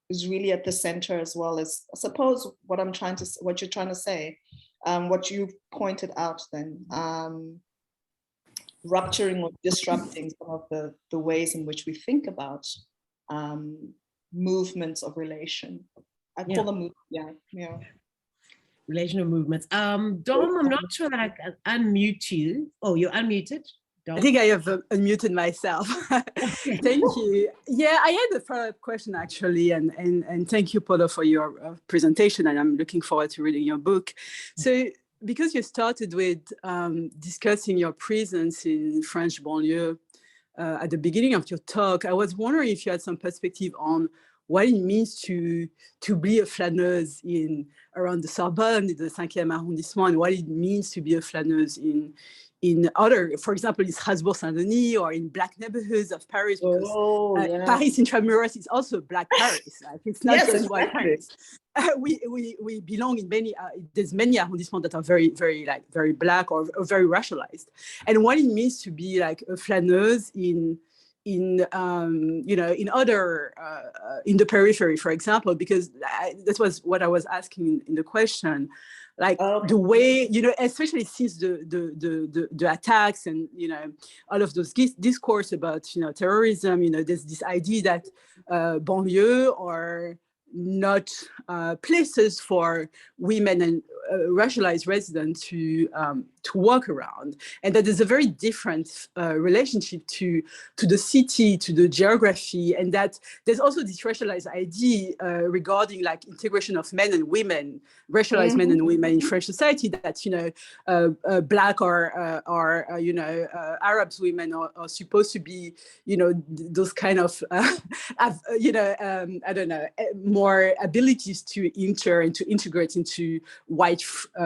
is really at the center, as well as, I suppose, what you're trying to say. What you pointed out then, rupturing or disrupting some of the ways in which we think about movements of relation. I call them, relational movements. Dom, I'm not sure that I can unmute you. Oh, you're unmuted. Dom? I think I have unmuted myself. Thank you. Yeah, I had a follow-up question actually, and thank you, Polo, for your presentation, and I'm looking forward to reading your book. So, because you started with discussing your presence in French banlieue at the beginning of your talk, I was wondering if you had some perspective on what it means to be a flâneuse around the Sorbonne, in the 5e arrondissement, and what it means to be a flâneuse in other, for example, in Strasbourg-Saint-Denis or in Black neighborhoods of Paris, because Paris Intramuros is also Black Paris. Like, it's not just white Paris. We belong in many, there's many arrondissements that are very, very, very Black or very racialized. And what it means to be like a flâneuse in other, in the periphery, for example, because that was what I was asking in the question. Like the way, especially since the attacks and, all of those discourse about, terrorism, there's this idea that banlieue are not places for women and racialized residents to walk around, and that there's a very different relationship to the city, to the geography, and that there's also this racialized idea regarding like integration of men and women, racialized men and women in French society, that Black or Arabs women are supposed to be those kind of I don't know, more abilities to enter and to integrate into white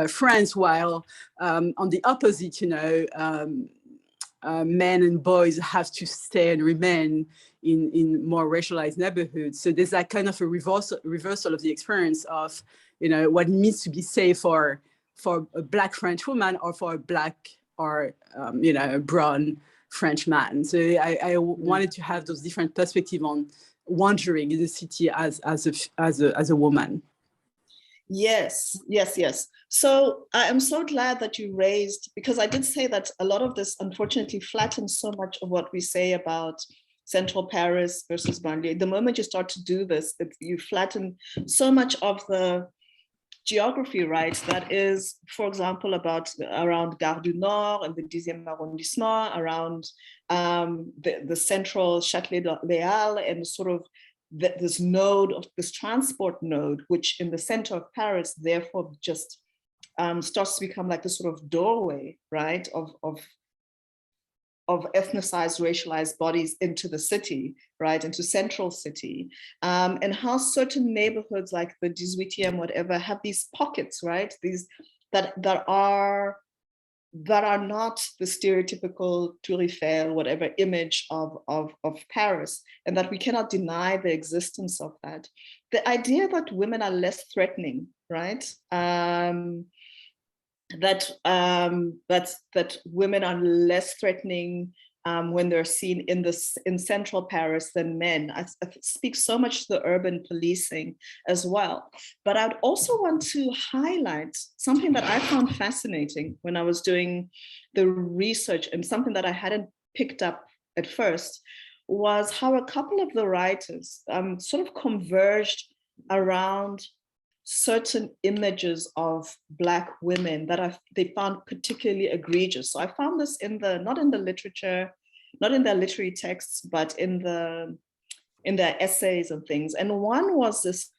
France, while on the opposite, men and boys have to stay and remain in more racialized neighborhoods. So there's that kind of a reversal of the experience of, what it means to be safe for a Black French woman or for a Black or, brown French man. So I wanted to have those different perspectives on wandering in the city as a woman. Yes, yes, yes. So I am so glad that you raised, because I did say that a lot of this unfortunately flattens so much of what we say about Central Paris versus banlieue. The moment you start to do this, you flatten so much of the geography, right? That is, for example, around Gare du Nord and the 10e arrondissement, around the central Châtelet-Léal, and sort of this node of this transport node, which in the center of Paris, therefore just starts to become like this sort of doorway, right, of ethnicized, racialized bodies into the city, right, into central city, and how certain neighborhoods like the 18e, whatever, have these pockets, right, these that are not the stereotypical Tour Eiffel, whatever image of Paris, and that we cannot deny the existence of that. The idea that women are less threatening, right? That women are less threatening when they're seen in central Paris than men. I speak so much to the urban policing as well. But I'd also want to highlight something that I found fascinating when I was doing the research, and something that I hadn't picked up at first, was how a couple of the writers sort of converged around certain images of Black women that they found particularly egregious. So I found this not in the literature, not in their literary texts, but in their essays and things. And one was this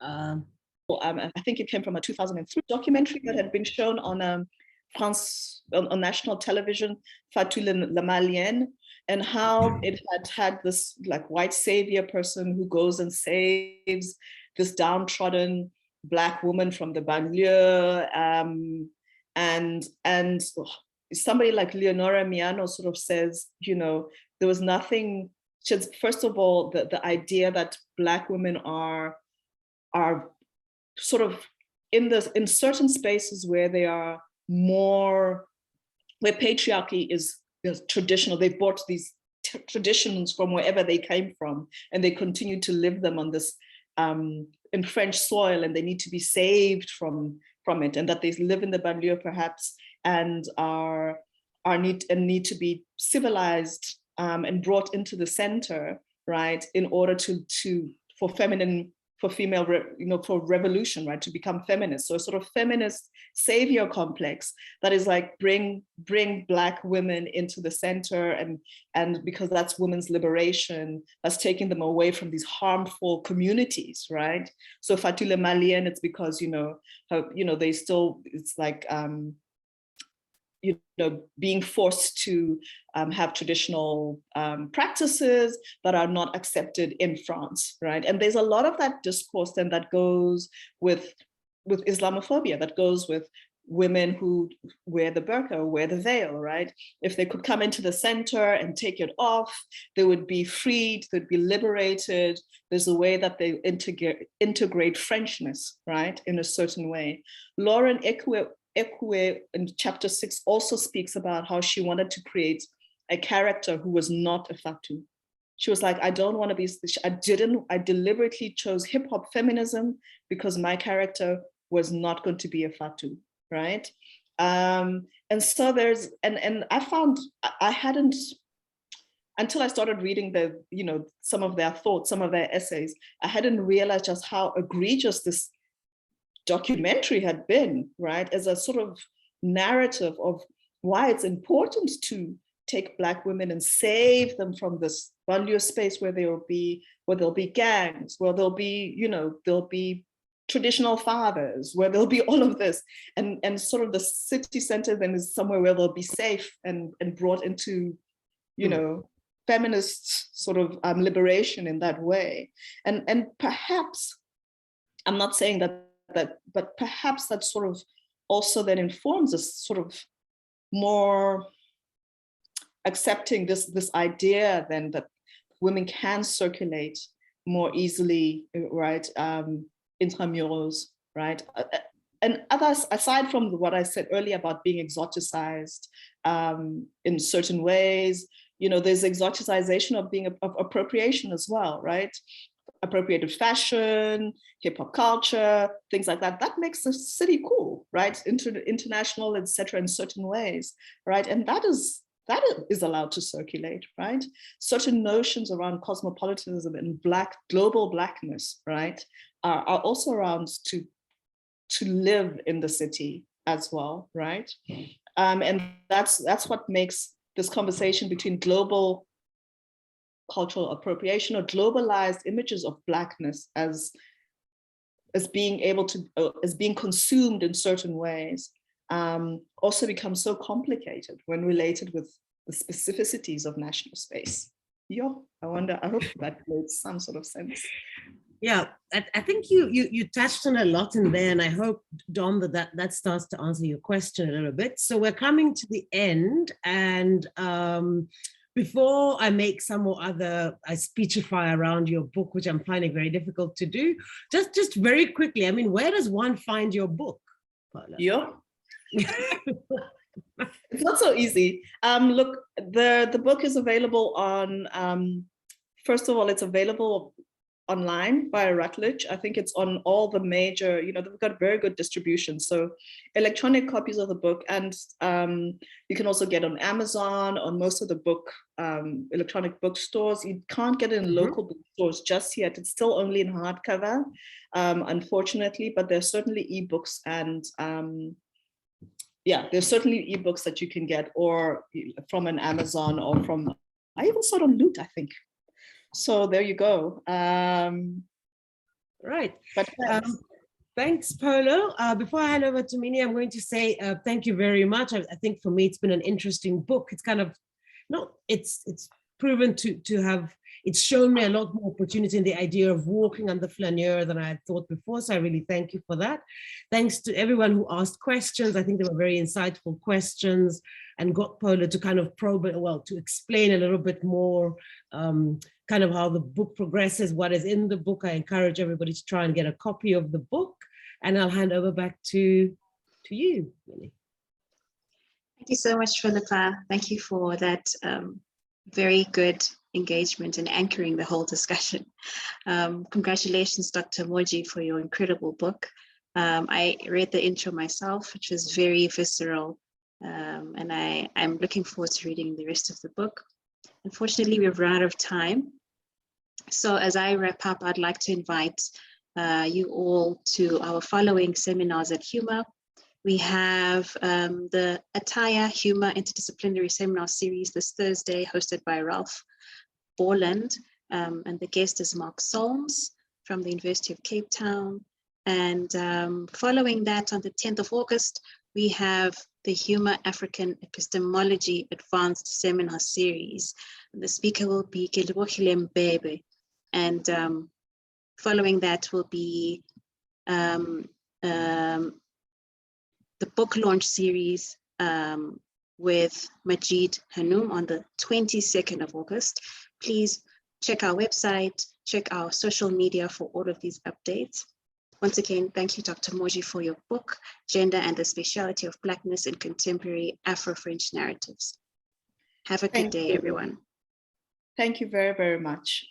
I think it came from a 2003 documentary that had been shown on France, on national television, Fatou la Malienne, and how it had this like white savior person who goes and saves this downtrodden Black woman from the banlieue, and somebody like Leonora Miano sort of says, there was nothing. First of all, the idea that Black women are sort of in certain spaces where they are more, where patriarchy is traditional. They brought these traditions from wherever they came from, and they continue to live them on this in French soil, and they need to be saved from it, and that they live in the banlieue perhaps and need to be civilized and brought into the center, right, in order for female, for revolution, right, to become feminist. So a sort of feminist savior complex that is like bring Black women into the center, and because that's women's liberation, that's taking them away from these harmful communities, right? So Fatou la Malienne, it's because they still, it's like being forced to have traditional practices that are not accepted in France, right? And there's a lot of that discourse then that goes with Islamophobia, that goes with women who wear the burqa, or wear the veil, right? If they could come into the center and take it off, they would be freed, they'd be liberated. There's a way that they integrate Frenchness, right, in a certain way. Lauren Ekwe in chapter 6 also speaks about how she wanted to create a character who was not a Fatou. She was like, I don't want to be, I deliberately chose hip hop feminism because my character was not going to be a Fatou, right? And so and I found, I hadn't, until I started reading some of their thoughts, some of their essays, I hadn't realized just how egregious this documentary had been, right, as a sort of narrative of why it's important to take Black women and save them from this banlieue space where there'll be gangs, where there'll be traditional fathers, where there'll be all of this, and sort of the city center then is somewhere where they'll be safe and brought into feminist sort of liberation in that way. And perhaps, I'm not saying that, but perhaps that sort of also then informs us sort of more accepting this idea then that women can circulate more easily, right, intramurals, right? And others, aside from what I said earlier about being exoticized in certain ways, you know, there's exoticization of being of appropriation as well, right? Appropriated fashion, hip hop culture, things like that. That makes the city cool, right? International, etc. in certain ways, right? And that is allowed to circulate, right? Certain notions around cosmopolitanism and global blackness, right, are also around to live in the city as well, right? And that's what makes this conversation between global cultural appropriation or globalized images of blackness as being able to, as being consumed in certain ways, also becomes so complicated when related with the specificities of national space. I hope that makes some sort of sense. Yeah, I think you touched on a lot in there, and I hope, Dom, that starts to answer your question a little bit. So we're coming to the end, and before I make some or other, I speechify around your book, which I'm finding very difficult to do, just very quickly, I mean, where does one find your book, Polo? Yeah. It's not so easy. Look, the book is available on, first of all, it's available online via Routledge. I think it's on all the major, you know, they've got very good distribution. So electronic copies of the book, and you can also get on Amazon, on most of the electronic bookstores. You can't get it in local bookstores just yet. It's still only in hardcover, unfortunately, but there's certainly ebooks, and yeah, there's certainly ebooks that you can get, or from an Amazon, or from, I even saw it on Loot, I think. So there you go. Right. But thanks, Polo. Before I hand over to Minnie, I'm going to say thank you very much. I think for me, it's been an interesting book. It's kind of, it's proven to have, it's shown me a lot more opportunity in the idea of walking on the flaneur than I had thought before. So I really thank you for that. Thanks to everyone who asked questions. I think they were very insightful questions, and got Polo to kind of probe it, well, to explain a little bit more kind of how the book progresses, what is in the book. I encourage everybody to try and get a copy of the book, and I'll hand over back to you, Minnie. Thank you so much, Philippa. Thank you for that very good engagement and anchoring the whole discussion. Congratulations, Dr. Moji, for your incredible book. I read the intro myself, which was very visceral, and I'm looking forward to reading the rest of the book. Unfortunately, we've run out of time. So as I wrap up, I'd like to invite you all to our following seminars at HUMA. We have the Attire HUMA Interdisciplinary Seminar Series this Thursday, hosted by Ralph Borland, and the guest is Mark Solms from the University of Cape Town. And following that, on the 10th of August, we have the HUMA African Epistemology Advanced Seminar Series. The speaker will be Kelebohile Mbebe. And following that will be the book launch series with Majid Hanoum on the 22nd of August. Please check our website, check our social media for all of these updates. Once again, thank you, Dr. Moji, for your book, Gender and the Spatiality of Blackness in Contemporary Afro-French Narratives. Have a good day, everyone. Thank you very, very much.